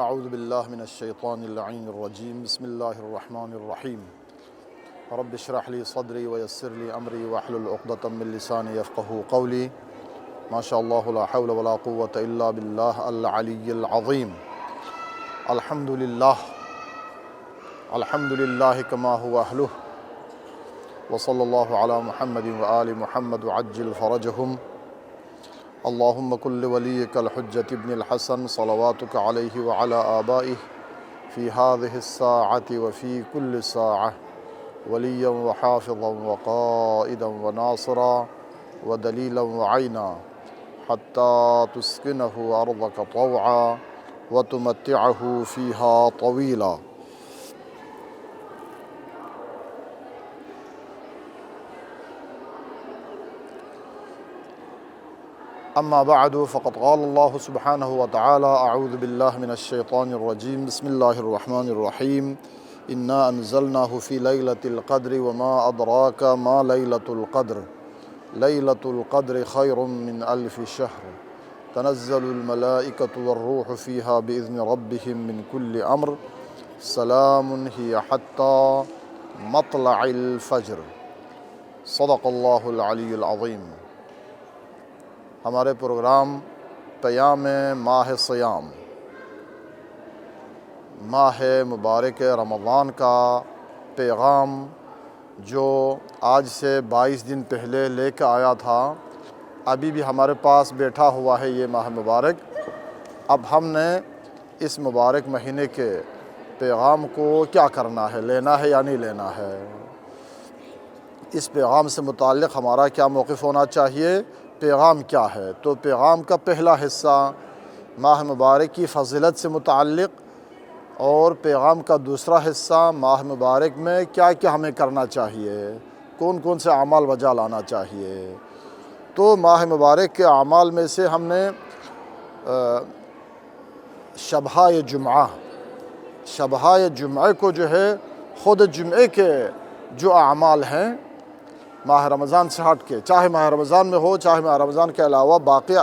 اعوذ باللہ من الشیطان اللعین الرجیم بسم اللہ الرحمن الرحیم رب اشرح لی صدری ویسر لی امری واحلل عقدۃ من لسانی یفقہوا قولی ما شاء اللہ لا حول ولا قوة الا باللہ العلی العظیم الحمدللہ کما هو اہلہ وصلی اللہ علی محمد وآل محمد وعجل فرجہم اللہم کل ولیک الحجۃ ابن الحسن صلواتک علیہ وعلی آبائہ فی هذه الساعة وفی کل ساعة ولیا وحافظا وقائدا وناصرا ودلیلا وعینا حتی تسکنہ ارضک طوعا وتمتعہ فیہا طویلا. اما بعد فقد قال اللہ سبحانہ وتعالی اعوذ باللہ من الشیطان الرجیم بسم اللہ الرحمن الرحیم انا انزلناہ فی لیلۃ القدر وما ادراک ما لیلۃ القدر لیلۃ القدر خیر من الف شہر تنزل الملائکۃ والروح فیہا باذن ربہم من کل امر سلام ہی حتی مطلع الفجر. صدق اللہ العلی العظیم. ہمارے پروگرام پیام ماہ سیام، ماہ مبارک رمضان کا پیغام جو آج سے 22 دن پہلے لے کے آیا تھا، ابھی بھی ہمارے پاس بیٹھا ہوا ہے یہ ماہ مبارک. اب ہم نے اس مبارک مہینے کے پیغام کو کیا کرنا ہے، لینا ہے یا نہیں لینا ہے، اس پیغام سے متعلق ہمارا کیا موقف ہونا چاہیے، پیغام کیا ہے. تو پیغام کا پہلا حصہ ماہ مبارک کی فضیلت سے متعلق، اور پیغام کا دوسرا حصہ ماہ مبارک میں کیا کیا ہمیں کرنا چاہیے، کون کون سے اعمال بجا لانا چاہیے. تو ماہ مبارک کے اعمال میں سے ہم نے شبہ جمعہ کو جو ہے، خود جمعے کے جو اعمال ہیں ماہ رمضان سے ہٹ کے، چاہے ماہ رمضان میں ہو چاہے ماہ رمضان کے علاوہ باقی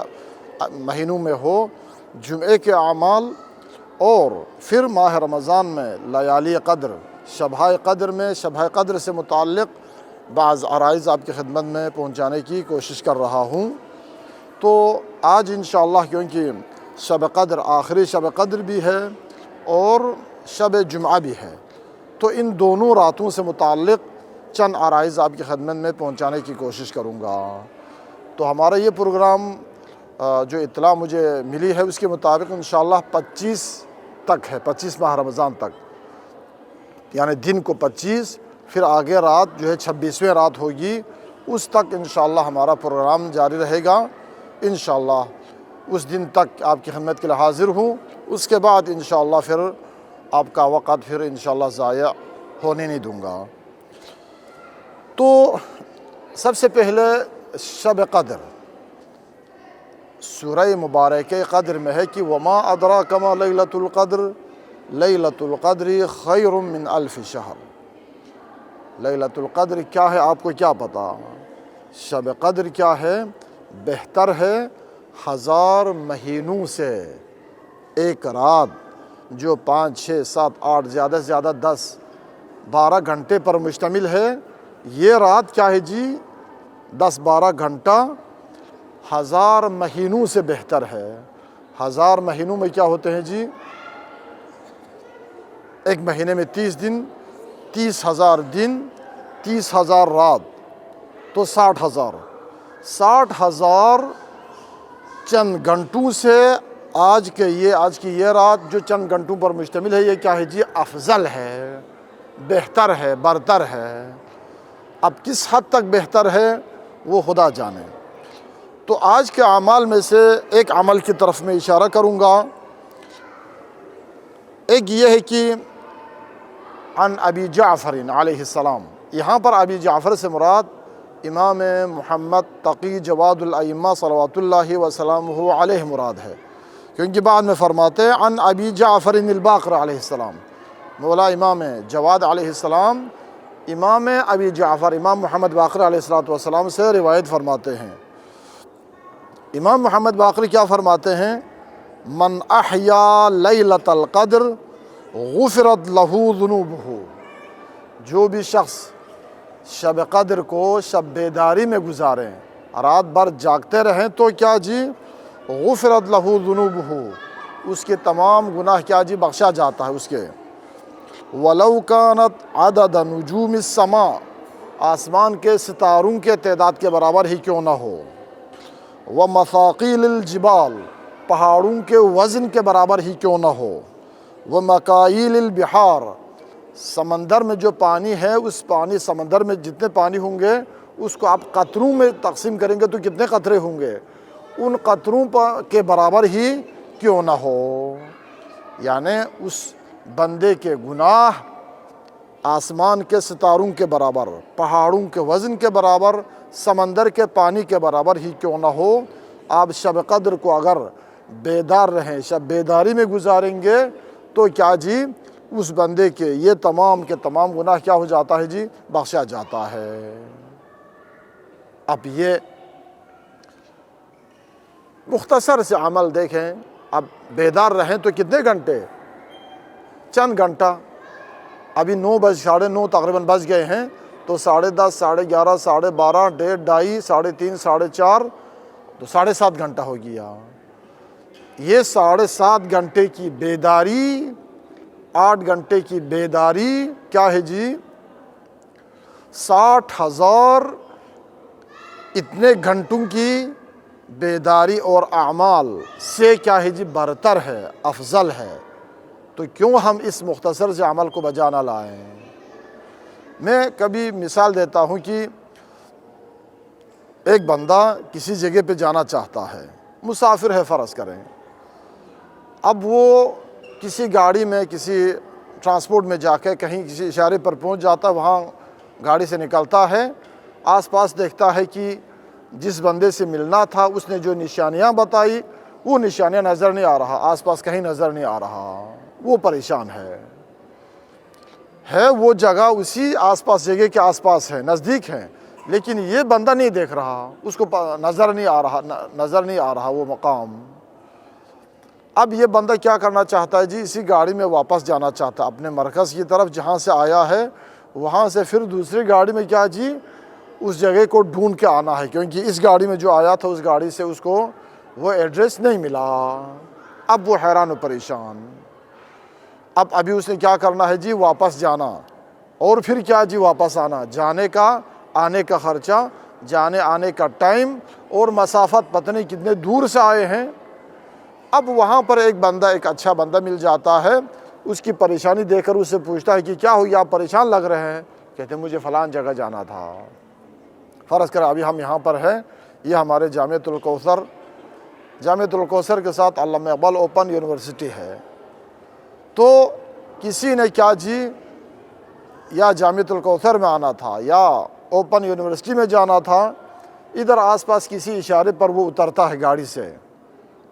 مہینوں میں ہو، جمعے کے اعمال، اور پھر ماہ رمضان میں لیالی قدر، شبہ قدر میں شبہ قدر سے متعلق بعض عرائض آپ کی خدمت میں پہنچانے کی کوشش کر رہا ہوں. تو آج انشاءاللہ کیونکہ شب قدر آخری شب قدر بھی ہے اور شب جمعہ بھی ہے، تو ان دونوں راتوں سے متعلق چند عرائض آپ کی خدمت میں پہنچانے کی کوشش کروں گا. تو ہمارا یہ پروگرام جو اطلاع مجھے ملی ہے اس کے مطابق انشاءاللہ 25 تک ہے، 25 ماہ رمضان تک، یعنی دن کو 25، پھر آگے رات جو ہے 26ویں رات ہوگی، اس تک انشاءاللہ ہمارا پروگرام جاری رہے گا. انشاءاللہ اس دن تک آپ کی خدمت کے لیے حاضر ہوں. اس کے بعد انشاءاللہ پھر آپ کا وقت پھر انشاءاللہ ضائع ہونے نہیں دوں گا. تو سب سے پہلے شب قدر، سورہ مبارک قدر میں ہے کہ وما ادراک ما لیلۃ القدر لیلۃ القدر خیر من الف شہر. لیلۃ القدر کیا ہے، آپ کو کیا پتا؟ شب قدر کیا ہے؟ بہتر ہے 1000 مہینوں سے. ایک رات جو 5 6 7 8 زیادہ سے زیادہ 10 12 گھنٹے پر مشتمل ہے، یہ رات کیا ہے جی، 10 12 گھنٹہ 1000 مہینوں سے بہتر ہے. 1000 مہینوں میں کیا ہوتے ہیں جی، ایک مہینے میں 30 دن، 30,000 دن، 30,000 رات، تو 60,000 چند گھنٹوں سے آج کی یہ رات جو چند گھنٹوں پر مشتمل ہے، یہ کیا ہے جی، افضل ہے، بہتر ہے، برتر ہے. اب کس حد تک بہتر ہے وہ خدا جانے. تو آج کے اعمال میں سے ایک عمل کی طرف میں اشارہ کروں گا. ایک یہ ہے کہ عن ابی جعفر علیہ السلام، یہاں پر ابی جعفر سے مراد امام محمد تقی جواد الائمہ صلوات اللہ وسلامہ علیہ مراد ہے، کیونکہ بعد میں فرماتے ہیں عن ابی جعفر الباقر علیہ السلام. مولا امام جواد علیہ السلام امام ابی جعفر امام محمد باقر علیہ السلام سے روایت فرماتے ہیں. امام محمد باقر کیا فرماتے ہیں من احیا لیلۃ القدر غفرت لہ ذنوبہ، جو بھی شخص شب قدر کو شب بیداری میں گزاریں، رات بھر جاگتے رہیں، تو کیا جی غفرت لہ ذنوبہ، اس کے تمام گناہ کیا جی بخشا جاتا ہے اس کے۔ ولو کانت عدد نجوم السماء، آسمان کے ستاروں کے تعداد کے برابر ہی کیوں نہ ہو۔ ومثاقیل الجبال، پہاڑوں کے وزن کے برابر ہی کیوں نہ ہو۔ ومکائیل البحار، سمندر میں جو پانی ہے، اس پانی سمندر میں جتنے پانی ہوں گے اس کو آپ قطروں میں تقسیم کریں گے تو کتنے قطرے ہوں گے، ان قطروں کے برابر ہی کیوں نہ ہو۔ یعنی اس بندے کے گناہ آسمان کے ستاروں کے برابر، پہاڑوں کے وزن کے برابر، سمندر کے پانی کے برابر ہی کیوں نہ ہو۔ آپ شب قدر کو اگر بیدار رہیں، شب بیداری میں گزاریں گے تو کیا جی اس بندے کے یہ تمام کے تمام گناہ کیا ہو جاتا ہے جی بخشا جاتا ہے۔ اب یہ مختصر سے عمل دیکھیں، اب بیدار رہیں تو کتنے گھنٹے، چند گھنٹہ، ابھی 9 بج 9:30 تقریباً بج گئے ہیں، تو 10:30 11:30 12:30 1:30 2:30 3:30 4:30 تو 7.5 گھنٹہ ہو گیا۔ یہ 7.5 گھنٹے کی بیداری، 8 گھنٹے کی بیداری کیا ہے جی 60,000 اتنے گھنٹوں کی بیداری اور اعمال سے کیا ہے جی برتر ہے، افضل ہے۔ تو کیوں ہم اس مختصر سے عمل کو بجا نہ لائیں۔ میں کبھی مثال دیتا ہوں کہ ایک بندہ کسی جگہ پہ جانا چاہتا ہے، مسافر ہے فرض کریں، اب وہ کسی گاڑی میں کسی ٹرانسپورٹ میں جا کے کہیں کسی اشارے پر پہنچ جاتا ہے، وہاں گاڑی سے نکلتا ہے، آس پاس دیکھتا ہے کہ جس بندے سے ملنا تھا اس نے جو نشانیاں بتائی وہ نشانیاں نظر نہیں آ رہا، آس پاس کہیں نظر نہیں آ رہا، وہ پریشان ہے وہ جگہ اسی آس پاس جگہ کے آس پاس ہے، نزدیک ہے، لیکن یہ بندہ نہیں دیکھ رہا، اس کو نظر نہیں آ رہا وہ مقام۔ اب یہ بندہ کیا کرنا چاہتا ہے جی اسی گاڑی میں واپس جانا چاہتا ہے اپنے مرکز کی طرف جہاں سے آیا ہے، وہاں سے پھر دوسری گاڑی میں کیا جی اس جگہ کو ڈھونڈ کے آنا ہے، کیونکہ اس گاڑی میں جو آیا تھا اس گاڑی سے اس کو وہ ایڈریس نہیں ملا۔ اب وہ حیران و پریشان، اب ابھی اس نے کیا کرنا ہے جی واپس جانا، اور پھر کیا جی واپس آنا، جانے کا آنے کا خرچہ، جانے آنے کا ٹائم اور مسافت پتہ نہیں کتنے دور سے آئے ہیں۔ اب وہاں پر ایک اچھا بندہ مل جاتا ہے، اس کی پریشانی دیکھ کر اس سے پوچھتا ہے کہ کیا ہوئی آپ پریشان لگ رہے ہیں، کہتے ہیں مجھے فلان جگہ جانا تھا۔ فرض کر ابھی ہم یہاں پر ہیں، یہ ہمارے جامعۃ الکوثر کے ساتھ علامہ اقبال اوپن یونیورسٹی ہے، تو کسی نے کیا جی یا جامعۃ الکوثر میں آنا تھا یا اوپن یونیورسٹی میں جانا تھا، ادھر آس پاس کسی اشارے پر وہ اترتا ہے گاڑی سے،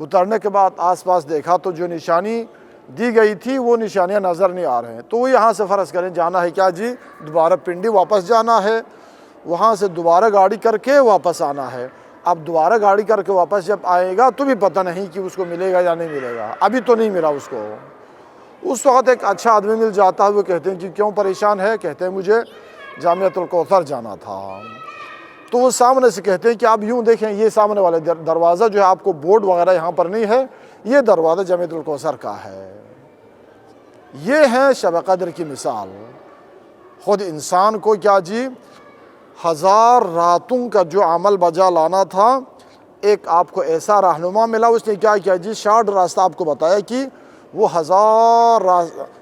اترنے کے بعد آس پاس دیکھا تو جو نشانی دی گئی تھی وہ نشانیاں نظر نہیں آ رہے ہیں، تو وہ یہاں سے فرض کریں جانا ہے کیا جی دوبارہ پنڈی واپس جانا ہے، وہاں سے دوبارہ گاڑی کر کے واپس آنا ہے۔ اب دوبارہ گاڑی کر کے واپس جب آئے گا تو بھی پتہ نہیں کہ اس کو ملے گا یا نہیں ملے گا، ابھی تو نہیں ملا اس کو۔ اس وقت ایک اچھا آدمی مل جاتا ہے، وہ کہتے ہیں کہ کیوں پریشان ہے، کہتے ہیں مجھے جامعۃ الکوثر جانا تھا۔ تو وہ سامنے سے کہتے ہیں کہ آپ یوں دیکھیں یہ سامنے والے دروازہ جو ہے آپ کو بورڈ وغیرہ یہاں پر نہیں ہے، یہ دروازہ جامعۃ الکوثر کا ہے۔ یہ ہے شب قدر کی مثال۔ خود انسان کو کیا جی 1000 راتوں کا جو عمل بجا لانا تھا، ایک آپ کو ایسا رہنما ملا، اس نے کیا کیا جی شارٹ راستہ آپ کو بتایا کہ وہ 1000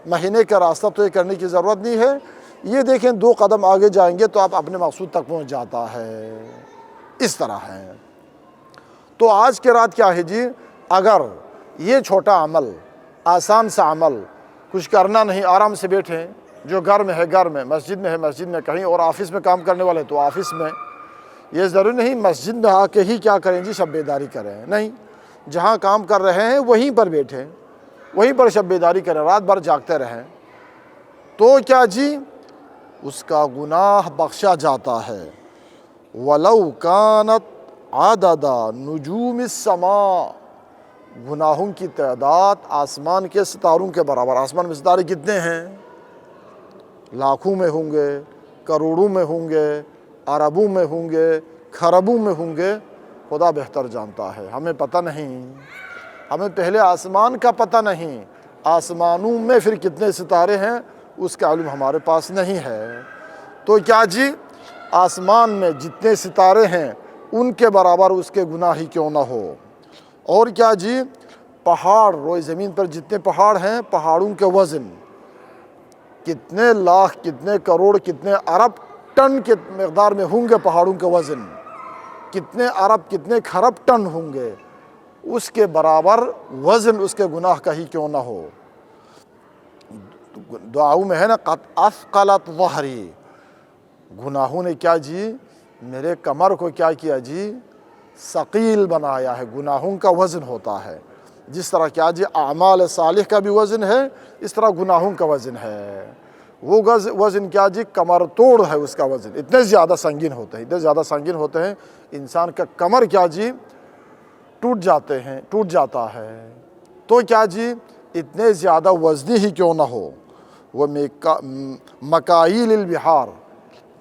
مہینے کا راستہ تو یہ کرنے کی ضرورت نہیں ہے، یہ دیکھیں 2 قدم آگے جائیں گے تو آپ اپنے مقصود تک پہنچ جاتا ہے، اس طرح ہے۔ تو آج کے رات کیا ہے جی اگر یہ چھوٹا عمل، آسان سا عمل، کچھ کرنا نہیں، آرام سے بیٹھیں، جو گھر میں ہے گھر میں، مسجد میں ہے مسجد میں، کہیں اور آفس میں کام کرنے والے تو آفس میں، یہ ضروری نہیں مسجد میں آ کے ہی کیا کریں جی شب بیداری کریں، نہیں، جہاں کام کر رہے ہیں وہیں پر بیٹھیں، وہیں پر شب بیداری کریں، رات بھر جاگتے رہیں، تو کیا جی اس کا گناہ بخشا جاتا ہے۔ وَلَوْ كَانَتْ عَدَدَ نُجُومِ السَّمَاءِ، گناہوں کی تعداد آسمان کے ستاروں کے برابر. آسمان میں ستارے کتنے ہیں؟ لاکھوں میں ہوں گے، کروڑوں میں ہوں گے، اربوں میں ہوں گے، کھربوں میں ہوں گے. خدا بہتر جانتا ہے، ہمیں پتہ نہیں. ہمیں پہلے آسمان کا پتہ نہیں، آسمانوں میں پھر کتنے ستارے ہیں اس کا علم ہمارے پاس نہیں ہے. تو کیا جی آسمان میں جتنے ستارے ہیں ان کے برابر اس کے گناہ ہی کیوں نہ ہو. اور کیا جی پہاڑ، روئے زمین پر جتنے پہاڑ ہیں پہاڑوں کے وزن کتنے لاکھ، کتنے کروڑ، کتنے ارب ٹن کے مقدار میں ہوں گے. پہاڑوں کے وزن کتنے ارب، کتنے کھرب ٹن ہوں گے. اس کے برابر وزن اس کے گناہ کا ہی کیوں نہ ہو. دعاؤں میں ہے نا قد اثقلت ظہری، گناہوں نے کیا جی میرے کمر کو کیا کیا جی ثقیل بنایا ہے. گناہوں کا وزن ہوتا ہے. جس طرح کیا جی اعمال صالح کا بھی وزن ہے، اس طرح گناہوں کا وزن ہے. وہ وزن کیا جی کمر توڑ ہے. اس کا وزن اتنے زیادہ سنگین ہوتے ہیں، اتنے زیادہ سنگین ہوتے ہیں انسان کا کمر کیا جی ٹوٹ جاتا ہے. تو کیا جی اتنے زیادہ وزنی ہی کیوں نہ ہو. وہ مکائل البحار،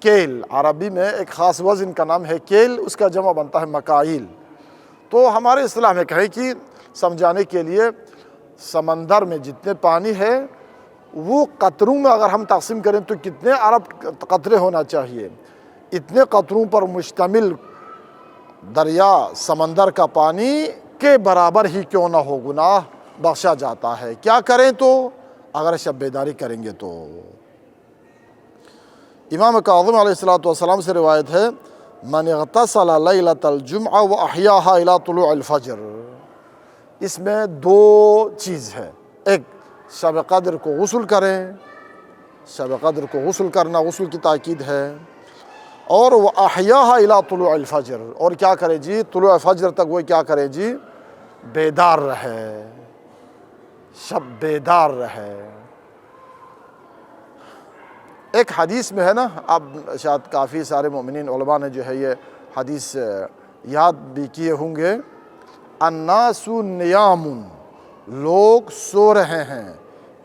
کیل، عربی میں ایک خاص وزن کا نام ہے کیل، اس کا جمع بنتا ہے مکائل. تو ہمارے اصطلاح میں کہیں کہ سمجھانے کے لیے سمندر میں جتنے پانی ہے وہ قطروں میں اگر ہم تقسیم کریں تو کتنے ارب قطرے ہونا چاہیے. اتنے قطروں پر مشتمل دریا سمندر کا پانی کے برابر ہی کیوں نہ ہو گناہ بخشا جاتا ہے. کیا کریں تو؟ اگر شب بیداری کریں گے تو. امام کاظم علیہ السلام سے روایت ہے من اغتسل لیلۃ الجمعہ واحیاہا الی طلوع الفجر. اس میں دو چیز ہے. ایک شب قدر کو غسل کریں، شب قدر کو غسل کرنا، غسل کی تاکید ہے. اور وہ احیاہا الی طلوع الفجر، اور کیا کرے جی طلوع فجر تک وہ کیا کرے جی بیدار رہے، شب بیدار رہے. ایک حدیث میں ہے نا، اب شاید کافی سارے مومنین علماء نے جو ہے یہ حدیث یاد بھی کیے ہوں گے. الناس نیام، لوگ سو رہے ہیں،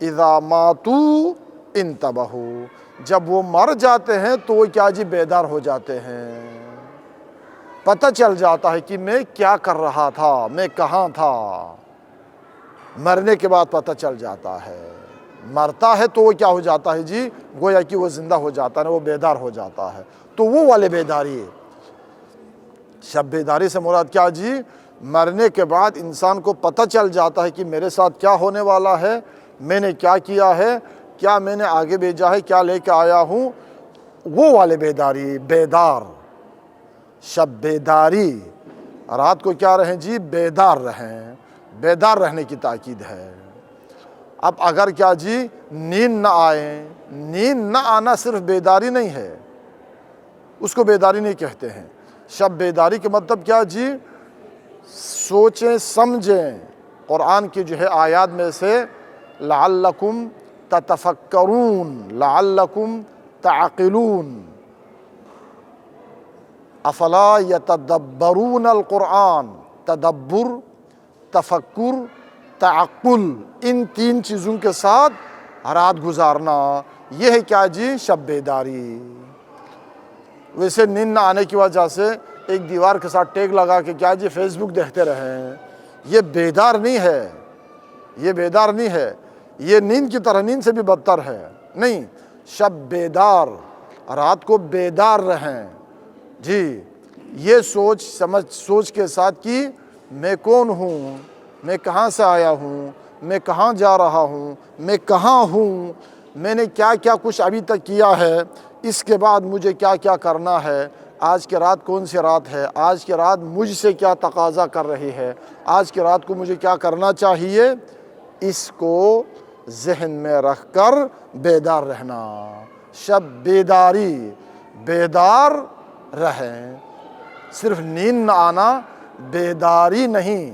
اذا ماتوا انتبہوا، جب وہ مر جاتے ہیں تو وہ کیا جی بیدار ہو جاتے ہیں. پتہ چل جاتا ہے کہ میں کیا کر رہا تھا، میں کہاں تھا. مرنے کے بعد پتہ چل جاتا ہے. مرتا ہے تو وہ کیا ہو جاتا ہے جی گویا کہ وہ زندہ ہو جاتا ہے، وہ بیدار ہو جاتا ہے. تو وہ والے بیداری، شب بیداری سے مراد کیا جی مرنے کے بعد انسان کو پتہ چل جاتا ہے کہ میرے ساتھ کیا ہونے والا ہے، میں نے کیا کیا ہے، کیا میں نے آگے بھیجا ہے، کیا لے کے آیا ہوں. وہ والے بیداری، بیدار شب بیداری. رات کو کیا رہیں جی بیدار رہیں، بیدار رہنے کی تاکید ہے. اب اگر کیا جی نیند نہ آئے، نیند نہ آنا صرف بیداری نہیں ہے، اس کو بیداری نہیں کہتے ہیں. شب بیداری کے مطلب کیا جی سوچیں سمجھیں. قرآن کی جو ہے آیات میں سے لعلکم تتفکرون، لعلکم تعقلون، افلا یتدبرون القرآن، تدبر، تفکر، تعقل، ان تین چیزوں کے ساتھ رات گزارنا، یہ ہے کیا جی شب بیداری. ویسے نیند نہ آنے کی وجہ سے ایک دیوار کے ساتھ ٹیک لگا کے کیا جی فیس بک دیکھتے رہیں، یہ بیدار نہیں ہے، یہ بیدار نہیں ہے. یہ نیند کی طرح، نیند سے بھی بدتر ہے. نہیں، شب بیدار، رات کو بیدار رہیں جی. یہ سوچ کے ساتھ کہ میں کون ہوں، میں کہاں سے آیا ہوں، میں کہاں جا رہا ہوں، میں کہاں ہوں، میں نے کیا کیا کچھ ابھی تک کیا ہے، اس کے بعد مجھے کیا کیا کرنا ہے، آج کی رات کون سی رات ہے، آج کی رات مجھ سے کیا تقاضا کر رہی ہے، آج کی رات کو مجھے کیا کرنا چاہیے. اس کو ذہن میں رکھ کر بیدار رہنا. شب بیداری، بیدار رہیں. صرف نیند نہ آنا بیداری نہیں،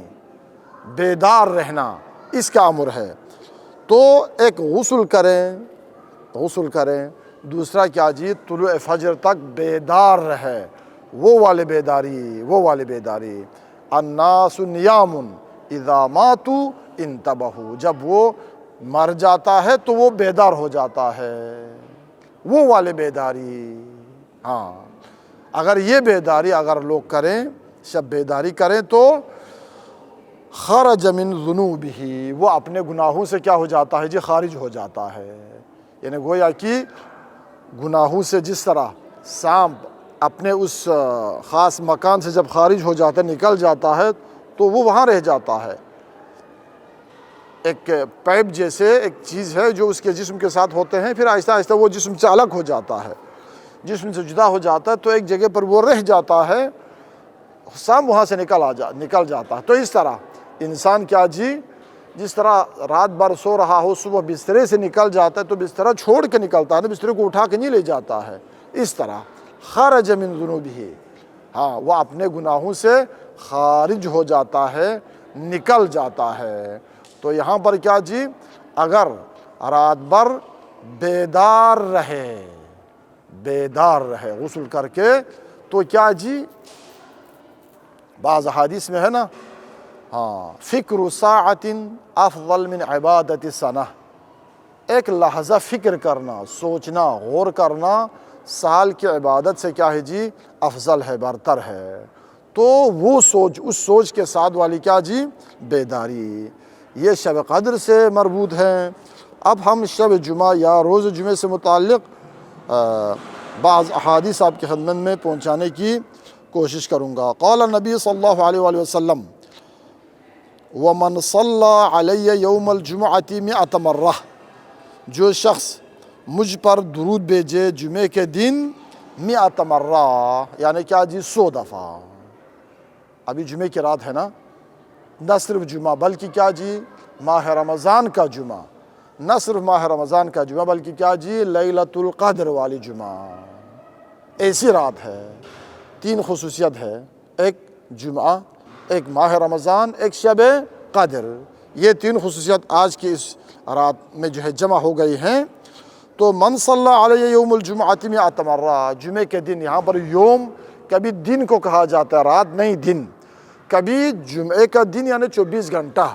بیدار رہنا اس کا امر ہے. تو ایک غسل کریں، دوسرا کیا جی طلوع فجر تک بیدار رہے، وہ والے بیداری. الناس نیام اذا ماتوا انتبہوا، جب وہ مر جاتا ہے تو وہ بیدار ہو جاتا ہے، وہ والے بیداری۔ ہاں، اگر یہ بیداری اگر لوگ کریں، شب بیداری کریں تو خرج من ذنوبہ، وہ اپنے گناہوں سے کیا ہو جاتا ہے جی؟ خارج ہو جاتا ہے۔ یعنی گویا کہ گناہوں سے جس طرح سانپ اپنے اس خاص مکان سے جب خارج ہو جاتا ہے، نکل جاتا ہے، تو وہ وہاں رہ جاتا ہے۔ ایک پیپ جیسے ایک چیز ہے جو اس کے جسم کے ساتھ ہوتے ہیں، پھر آہستہ آہستہ وہ جسم سے الگ ہو جاتا ہے، جسم سے جدا ہو جاتا ہے، تو ایک جگہ پر وہ رہ جاتا ہے، سانپ وہاں سے نکل جاتا ہے۔ تو اس طرح انسان کیا جی، جس طرح رات بھر سو رہا ہو، صبح بسترے سے نکل جاتا ہے تو بسترا چھوڑ کے نکلتا ہے نا، بسترے کو اٹھا کے نہیں لے جاتا ہے۔ اس طرح خرج من ذنوبہ، ہاں، وہ اپنے گناہوں سے خارج ہو جاتا ہے، نکل جاتا ہے۔ تو یہاں پر کیا جی، اگر رات بھر بیدار رہے غسل کر کے، تو کیا جی، بعض حدیث میں ہے نا، ہاں، فکر ساعت افضل من عبادت سنہ، ایک لحظہ فکر کرنا، سوچنا، غور کرنا سال کی عبادت سے کیا ہے جی؟ افضل ہے، برتر ہے۔ تو وہ سوچ، اس سوچ کے ساتھ والی کیا جی؟ بیداری، یہ شب قدر سے مربوط ہے۔ اب ہم شب جمعہ یا روز جمعے سے متعلق بعض احادیث آپ کی خدمت میں پہنچانے کی کوشش کروں گا۔ قال نبی صلی اللہ علیہ وآلہ وسلم وَمَنْ صَلَّى عَلَيَّ يَوْمَ الْجُمْعَةِ مِئَةَ مَرَّةٍ، جو شخص مجھ پر درود بھیجے جمعے کے دن، مئۃ مرہ، یعنی کیا جی؟ 100 دفعہ۔ ابھی جمعے کی رات ہے نا، نہ صرف جمعہ بلکہ کیا جی؟ ماہ رمضان کا جمعہ، نہ صرف ماہ رمضان کا جمعہ بلکہ کیا جی؟ لیلۃ القدر والی جمعہ، ایسی رات ہے۔ 3 خصوصیت ہے، ایک جمعہ، ایک ماہ رمضان، ایک شب قدر۔ یہ 3 خصوصیت آج کی اس رات میں جو ہے جمع ہو گئی ہیں۔ تو من صلی علیہ یوم الجمعۃ مئۃ مرہ، جمعے کے دن، یہاں پر یوم کبھی دن کو کہا جاتا ہے، رات نہیں، دن۔ کبھی جمعے کا دن یعنی 24 گھنٹہ،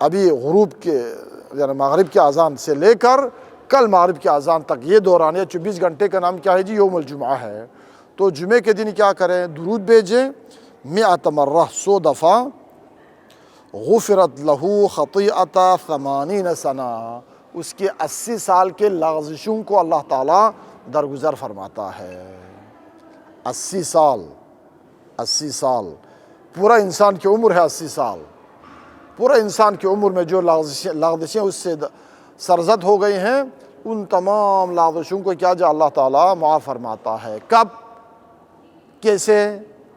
ابھی غروب کے یعنی مغرب کے اذان سے لے کر کل مغرب کے اذان تک، یہ دوران یا 24 گھنٹے کا نام کیا ہے جی؟ یوم الجمعہ ہے۔ تو جمعے کے دن کیا کریں؟ درود بھیجیں 100 مرہ، 100 دفعہ۔ غفرت لہ خطیئۃ 80 سنہ، اس کے 80 سال کے لغزشوں کو اللہ تعالیٰ درگزر فرماتا ہے۔ 80 سال، 80 سال، پورا انسان کی عمر ہے 80 سال۔ پورا انسان کی عمر میں جو لغزشیں اس سے سرزد ہو گئی ہیں، ان تمام لغزشوں کو کیا جا اللہ تعالیٰ معاف فرماتا ہے۔ کب؟ کیسے؟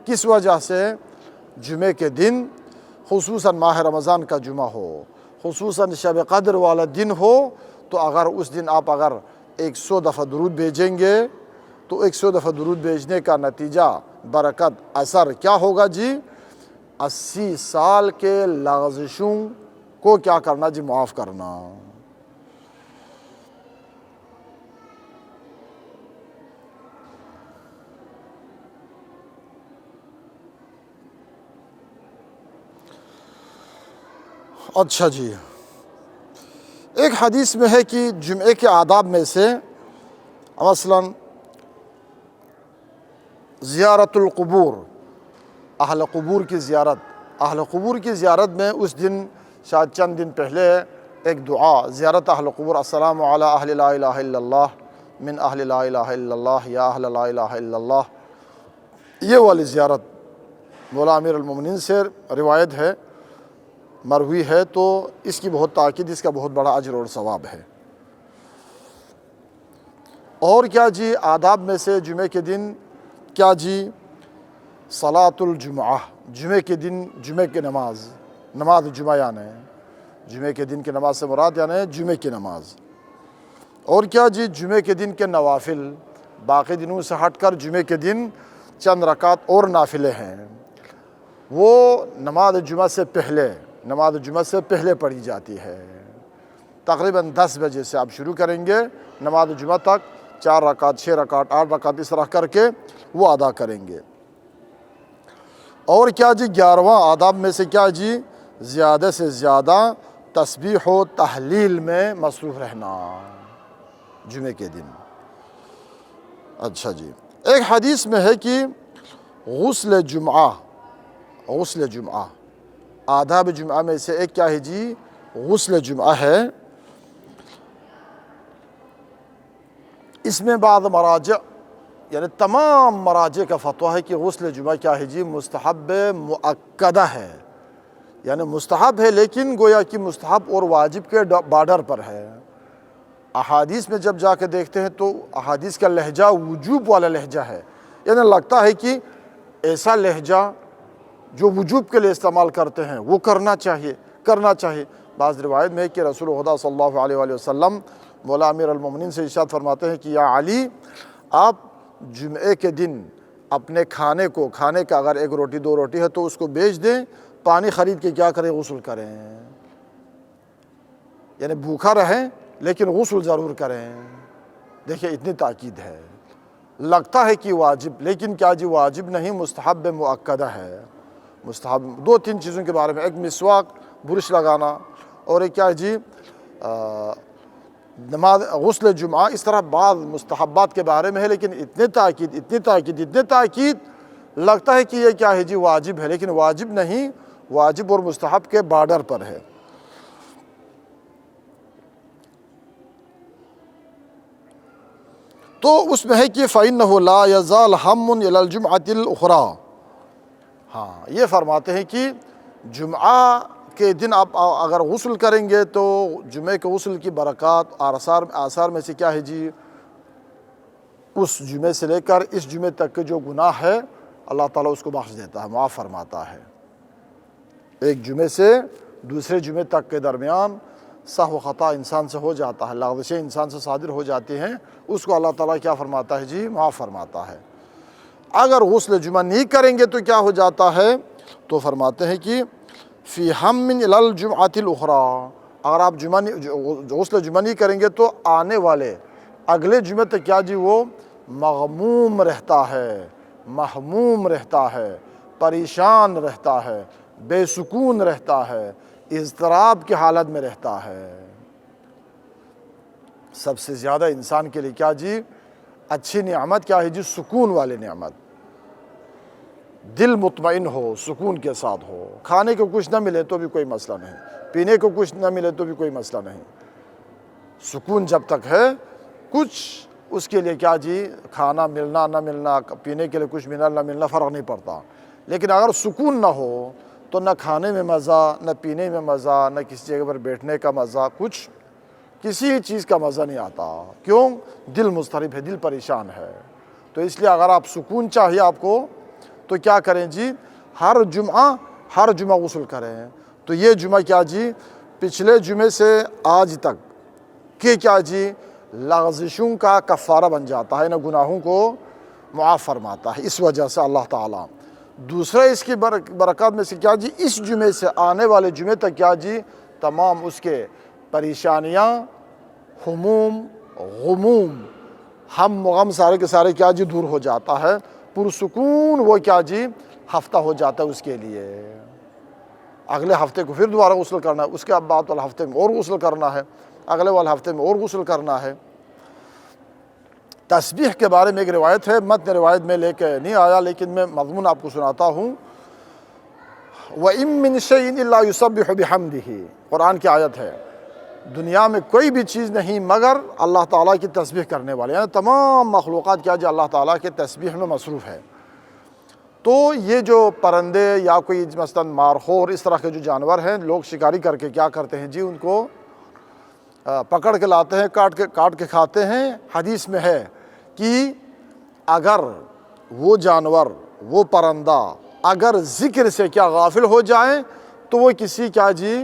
کس وجہ سے؟ جمعے کے دن، خصوصاً ماہ رمضان کا جمعہ ہو، خصوصاً شب قدر والا دن ہو، تو اگر اس دن آپ اگر 100 دفعہ درود بھیجیں گے تو 100 دفعہ درود بھیجنے کا نتیجہ، برکت، اثر کیا ہوگا جی؟ 80 سال کے لغزشوں کو کیا کرنا جی؟ معاف کرنا۔ اچھا جی، ایک حدیث میں ہے کہ جمعے کے آداب میں سے مثلاً زیارت القبور، اہل قبور کی زیارت۔ اہل قبور کی زیارت میں اس دن شاید چند دن پہلے ایک دعا، زیارت اہل قبور، السلام علی اہل لا الہ الا اللہ من اہل لا الہ الا اللہ یا اہل لا الہ الا اللہ، یہ والی زیارت مولا امیر المومنین سے روایت ہے، مروی ہے، تو اس کی بہت تاکید، اس کا بہت بڑا اجر اور ثواب ہے۔ اور کیا جی آداب میں سے جمعے کے دن کیا جی؟ صلاۃ الجمعہ، جمعے کے دن جمعے کی نماز جمعہ، یعنی جمعے کے دن کی نماز سے مراد یعنی جمعے کی نماز۔ اور کیا جی؟ جمعے کے دن کے نوافل، باقی دنوں سے ہٹ کر جمعے کے دن چند رکعت اور نافلے ہیں، وہ نماز جمعہ سے پہلے پڑھی جاتی ہے۔ تقریباً 10 بجے سے آپ شروع کریں گے، نماز جمعہ تک 4 رکعت، 6 رکعت، 8 رکعت اس طرح کر کے وہ ادا کریں گے۔ اور کیا جی 11واں آداب میں سے کیا جی زیادہ سے زیادہ تسبیح و تحلیل میں مصروف رہنا جمعے کے دن۔ اچھا جی، ایک حدیث میں ہے کہ غسل جمعہ آداب جمعہ میں سے ایک کیا ہے جی غسل جمعہ ہے۔ اس میں بعض مراجع یعنی تمام مراجع کا فتویٰ ہے کہ غسل جمعہ کیا ہے جی مستحب مؤکدہ ہے، یعنی مستحب ہے لیکن گویا کہ مستحب اور واجب کے بارڈر پر ہے۔ احادیث میں جب جا کے دیکھتے ہیں تو احادیث کا لہجہ وجوب والا لہجہ ہے، یعنی لگتا ہے کہ ایسا لہجہ جو وجوب کے لیے استعمال کرتے ہیں وہ کرنا چاہیے۔ بعض روایت میں ہے کہ رسول خدا صلی اللہ علیہ وآلہ وسلم مولا امیر المومنین سے ارشاد فرماتے ہیں کہ یا علی، آپ جمعے کے دن اپنے کھانے کا اگر 1 روٹی 2 روٹی ہے تو اس کو بیچ دیں، پانی خرید کے کیا کریں غسل کریں، یعنی بھوکا رہیں لیکن غسل ضرور کریں۔ دیکھیں اتنی تاکید ہے، لگتا ہے کہ واجب لیکن کیا جی واجب نہیں، مستحب مؤکدہ ہے۔ مستحب 2-3 چیزوں کے بارے میں، ایک مسواک برش لگانا اور ایک کیا جی نماز غسل جمعہ، اس طرح بعض مستحبات کے بارے میں ہے لیکن اتنی تاکید لگتا ہے کہ یہ کیا ہے جی واجب ہے، لیکن واجب نہیں، واجب اور مستحب کے بارڈر پر ہے۔ تو اس میں ہے کہ فَإِنَّهُ لَا يَزَالُ هَمٌّ إِلَى الْجُمْعَةِ الْأُخْرَى، ہاں یہ فرماتے ہیں کہ جمعہ کے دن آپ اگر غسل کریں گے تو جمعے کے غسل کی برکات اور آثار میں سے کیا ہے جی اس جمعے سے لے کر اس جمعے تک کے جو گناہ ہے اللہ تعالیٰ اس کو بخش دیتا ہے، معاف فرماتا ہے۔ ایک جمعے سے دوسرے جمعے تک کے درمیان سہو خطا انسان سے ہو جاتا ہے، لغزشیں انسان سے صادر ہو جاتی ہیں، اس کو اللہ تعالیٰ کیا فرماتا ہے جی معاف فرماتا ہے۔ اگر غسل جمعہ نہیں کریں گے تو کیا ہو جاتا ہے، تو فرماتے ہیں کہ فی ہم الی الجمعۃ الاخری، اگر آپ غسل جمعہ نہیں کریں گے تو آنے والے اگلے جمعے تک کیا جی وہ مغموم رہتا ہے، محموم رہتا ہے، پریشان رہتا ہے، بے سکون رہتا ہے، اضطراب کی حالت میں رہتا ہے۔ سب سے زیادہ انسان کے لیے کیا جی اچھی نعمت کیا ہے جی سکون والی نعمت، دل مطمئن ہو، سکون کے ساتھ ہو، کھانے کو کچھ نہ ملے تو بھی کوئی مسئلہ نہیں، پینے کو کچھ نہ ملے تو بھی کوئی مسئلہ نہیں، سکون جب تک ہے کچھ اس کے لیے کیا جی کھانا ملنا نہ ملنا، پینے کے لیے کچھ ملنا نہ ملنا فرق نہیں پڑتا، لیکن اگر سکون نہ ہو تو نہ کھانے میں مزہ، نہ پینے میں مزہ، نہ کسی جگہ پر بیٹھنے کا مزہ، کچھ کسی چیز کا مزہ نہیں آتا۔ کیوں؟ دل مضطرب ہے، دل پریشان ہے۔ تو اس لیے اگر آپ سکون چاہیے آپ کو تو کیا کریں جی ہر جمعہ غسل کریں۔ تو یہ جمعہ کیا جی پچھلے جمعے سے آج تک کہ کیا جی لغزشوں کا کفارہ بن جاتا ہے، نہ گناہوں کو معاف فرماتا ہے اس وجہ سے اللہ تعالیٰ۔ دوسرا اس کی برکات میں سے کیا جی اس جمعے سے آنے والے جمعے تک کیا جی تمام اس کے پریشانیاں، ہموم، غموم، ہم غم سارے کے سارے کیا جی دور ہو جاتا ہے، پرسکون وہ کیا جی ہفتہ ہو جاتا ہے اس کے لیے۔ اگلے ہفتے کو پھر دوبارہ غسل کرنا ہے، اس کے بعد والے ہفتے میں اور غسل کرنا ہے، اگلے والے ہفتے میں اور غسل کرنا ہے۔ تسبیح کے بارے میں ایک روایت ہے، متن روایت میں لے کے نہیں آیا لیکن میں مضمون آپ کو سناتا ہوں۔ وَإِن مِّن شَيْءٍ إِلَّا يُسَبِّحُ بِحَمْدِهِ، قرآن کی آیت ہے، دنیا میں کوئی بھی چیز نہیں مگر اللہ تعالیٰ کی تسبیح کرنے والے، یعنی تمام مخلوقات کیا جی اللہ تعالیٰ کے تسبیح میں مصروف ہے۔ تو یہ جو پرندے یا کوئی مثلاً مارخور اس طرح کے جو جانور ہیں، لوگ شکاری کر کے کیا کرتے ہیں جی ان کو پکڑ کے لاتے ہیں، کاٹ کے کھاتے ہیں۔ حدیث میں ہے کہ اگر وہ جانور، وہ پرندہ اگر ذکر سے کیا غافل ہو جائیں تو وہ کسی کیا جی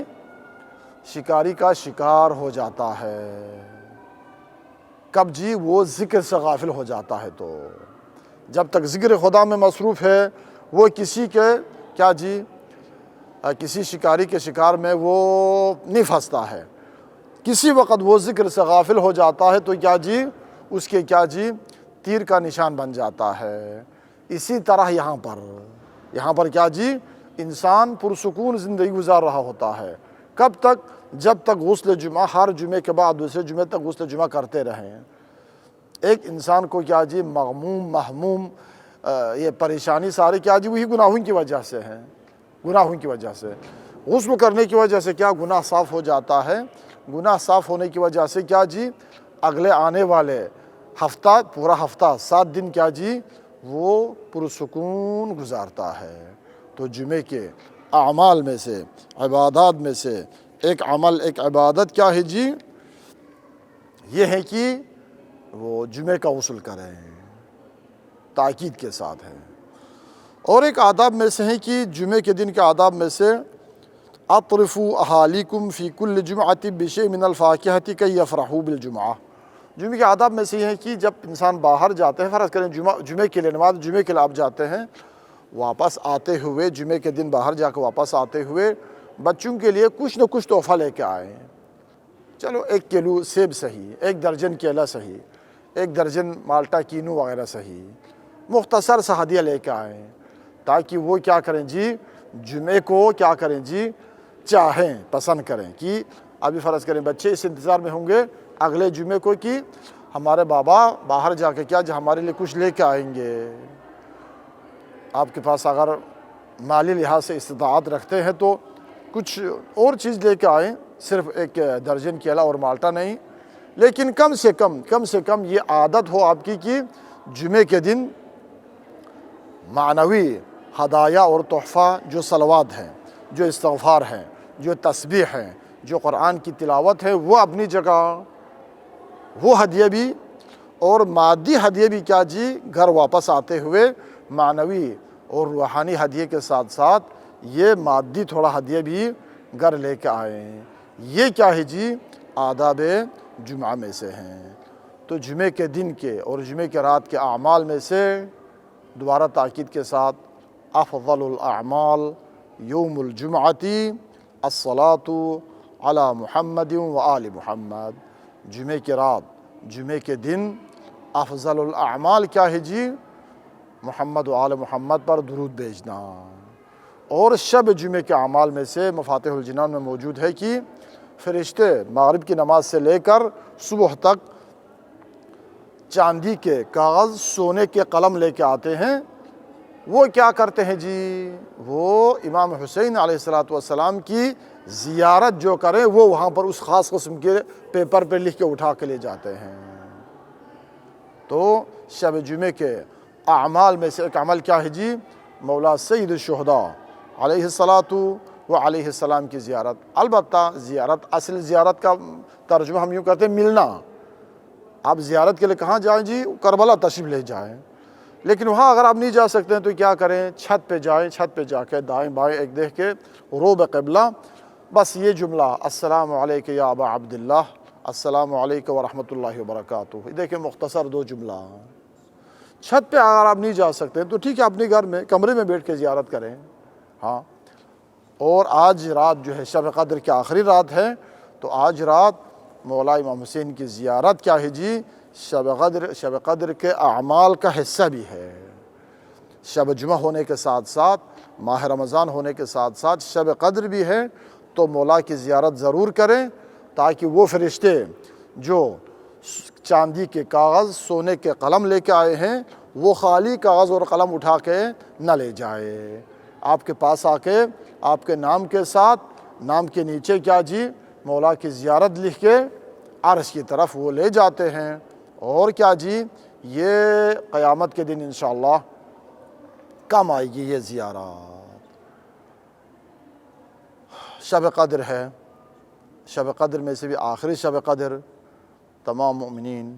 شکاری کا شکار ہو جاتا ہے۔ کب جی وہ ذکر سے غافل ہو جاتا ہے، تو جب تک ذکر خدا میں مصروف ہے وہ کسی کے کیا جی کسی شکاری کے شکار میں وہ نہیں پھنستا ہے۔ کسی وقت وہ ذکر سے غافل ہو جاتا ہے تو کیا جی اس کے کیا جی تیر کا نشان بن جاتا ہے۔ اسی طرح یہاں پر یہاں پر کیا جی انسان پرسکون زندگی گزار رہا ہوتا ہے. کب تک؟ جب تک غسل جمعہ ہر جمعے کے بعد دوسرے جمعے تک غسل جمعہ کرتے رہیں. ایک انسان کو کیا جی مغموم محموم یہ پریشانی ساری کیا جی وہی گناہوں کی وجہ سے ہیں. گناہوں کی وجہ سے غسل کرنے کی وجہ سے کیا گناہ صاف ہو جاتا ہے. گناہ صاف ہونے کی وجہ سے کیا جی اگلے آنے والے ہفتہ پورا ہفتہ 7 دن کیا جی وہ پرسکون گزارتا ہے. تو جمعے کے اعمال میں سے عبادات میں سے ایک عمل ایک عبادت کیا ہے جی یہ ہے کہ وہ جمعے کا غسل کریں تاکید کے ساتھ ہے. اور ایک آداب میں سے ہے کہ جمعے کے دن کے آداب میں سے اطرفوا اہالیکم فی کل جمعۃ بشیء من الفاکہۃ کی یفرحوا بالجمعہ. جمعے کے آداب میں سے یہ ہے کہ جب انسان باہر جاتے ہیں فرض کریں جمعے کے لیے نماز جمعے کے لیے آپ جاتے ہیں واپس آتے ہوئے جمعے کے دن باہر جا کے واپس آتے ہوئے بچوں کے لیے کچھ نہ کچھ تحفہ لے کے آئیں. چلو 1 کلو سیب صحیح, 1 درجن کیلا صحیح, 1 درجن مالٹا کینو وغیرہ صحیح, مختصر سا ہدیہ لے کے آئیں تاکہ وہ کیا کریں جی جمعے کو کیا کریں جی چاہیں پسند کریں. کہ ابھی فرض کریں بچے اس انتظار میں ہوں گے اگلے جمعے کو کہ ہمارے بابا باہر جا کے کیا ہمارے لیے کچھ لے کے آئیں گے. آپ کے پاس اگر مالی لحاظ سے استطاعت رکھتے ہیں تو کچھ اور چیز لے کے آئیں, صرف 1 درجن کیلا اور مالٹا نہیں, لیکن کم سے کم یہ عادت ہو آپ کی کہ جمعے کے دن معنوی ہدایہ اور تحفہ جو صلوات ہیں, جو استغفار ہیں, جو تسبیح ہیں, جو قرآن کی تلاوت ہے وہ اپنی جگہ, وہ ہدیہ بھی اور مادی ہدیہ بھی کیا جی گھر واپس آتے ہوئے معنوی اور روحانی ہدیے کے ساتھ ساتھ یہ مادی تھوڑا ہدیہ بھی گھر لے کے آئیں. یہ کیا ہے جی آداب جمعہ میں سے ہیں. تو جمعے کے دن کے اور جمعے کے رات کے اعمال میں سے دوبارہ تاکید کے ساتھ افضل الاعمال یوم الجمعۃ الصلاۃ علی محمد و آل محمد. جمعے کی رات جمعے کے دن افضل الاعمال کیا ہے جی محمد و آل محمد پر درود بھیجنا. اور شب جمعے کے اعمال میں سے مفاتیح الجنان میں موجود ہے کہ فرشتے مغرب کی نماز سے لے کر صبح تک چاندی کے کاغذ سونے کے قلم لے کے آتے ہیں. وہ کیا کرتے ہیں جی وہ امام حسین علیہ السلام کی زیارت جو کریں وہ وہاں پر اس خاص قسم کے پیپر پہ لکھ کے اٹھا کے لے جاتے ہیں. تو شب جمعے کے اعمال میں سے ایک عمل کیا ہے جی مولا سید الشہداء علیہ السلام کی زیارت. البتہ زیارت اصل زیارت کا ترجمہ ہم یوں کرتے ہیں ملنا. آپ زیارت کے لیے کہاں جائیں جی کربلا تشریف لے جائیں, لیکن وہاں اگر آپ نہیں جا سکتے ہیں تو کیا کریں چھت پہ جائیں, چھت پہ جا کے دائیں بائیں ایک دیکھ کے روب قبلہ بس یہ جملہ السلام علیک یا ابا عبداللہ السلام علیکم ورحمۃ اللہ وبرکاتہ. دیکھیں مختصر 2 جملہ. چھت پہ اگر آپ نہیں جا سکتے تو ٹھیک ہے اپنے گھر میں کمرے میں بیٹھ کے زیارت کریں. ہاں اور آج رات جو ہے شب قدر کی آخری رات ہے تو آج رات مولا امام حسین کی زیارت کیا ہے جی شب قدر کے اعمال کا حصہ بھی ہے. شب جمعہ ہونے کے ساتھ ساتھ ماہ رمضان ہونے کے ساتھ ساتھ شب قدر بھی ہے تو مولا کی زیارت ضرور کریں تاکہ وہ فرشتے جو چاندی کے کاغذ سونے کے قلم لے کے آئے ہیں وہ خالی کاغذ اور قلم اٹھا کے نہ لے جائے. آپ کے پاس آ کے آپ کے نام کے ساتھ نام کے نیچے کیا جی مولا کی زیارت لکھ کے عرش کی طرف وہ لے جاتے ہیں. اور کیا جی یہ قیامت کے دن انشاءاللہ کم آئے گی یہ زیارت. شب قدر ہے, شب قدر میں سے بھی آخری شب قدر. تمام مؤمنین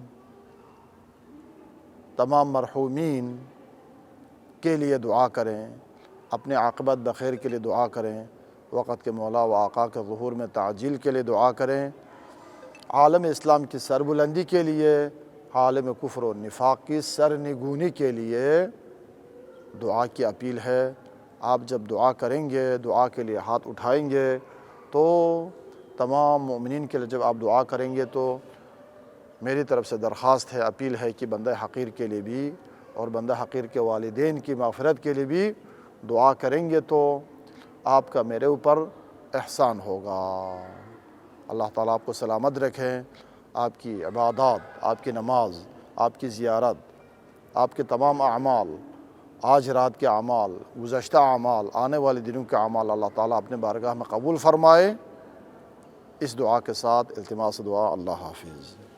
تمام مرحومین کے لیے دعا کریں, اپنے عاقبت بخیر کے لیے دعا کریں, وقت کے مولا و آقا کے ظہور میں تعجیل کے لیے دعا کریں, عالم اسلام کی سربلندی کے لیے, عالم کفر و نفاق کی سرنگونی کے لیے دعا کی اپیل ہے. آپ جب دعا کریں گے دعا کے لیے ہاتھ اٹھائیں گے تو تمام مومنین کے لیے جب آپ دعا کریں گے تو میری طرف سے درخواست ہے اپیل ہے کہ بندہ حقیر کے لیے بھی اور بندہ حقیر کے والدین کی مغفرت کے لیے بھی دعا کریں گے تو آپ کا میرے اوپر احسان ہوگا۔ اللہ تعالیٰ آپ کو سلامت رکھیں، آپ کی عبادات، آپ کی نماز، آپ کی زیارت، آپ کے تمام اعمال، آج رات کے اعمال، گزشتہ اعمال، آنے والے دنوں کے اعمال اللہ تعالیٰ اپنے بارگاہ میں قبول فرمائے۔ اس دعا کے ساتھ التماس دعا، اللہ حافظ۔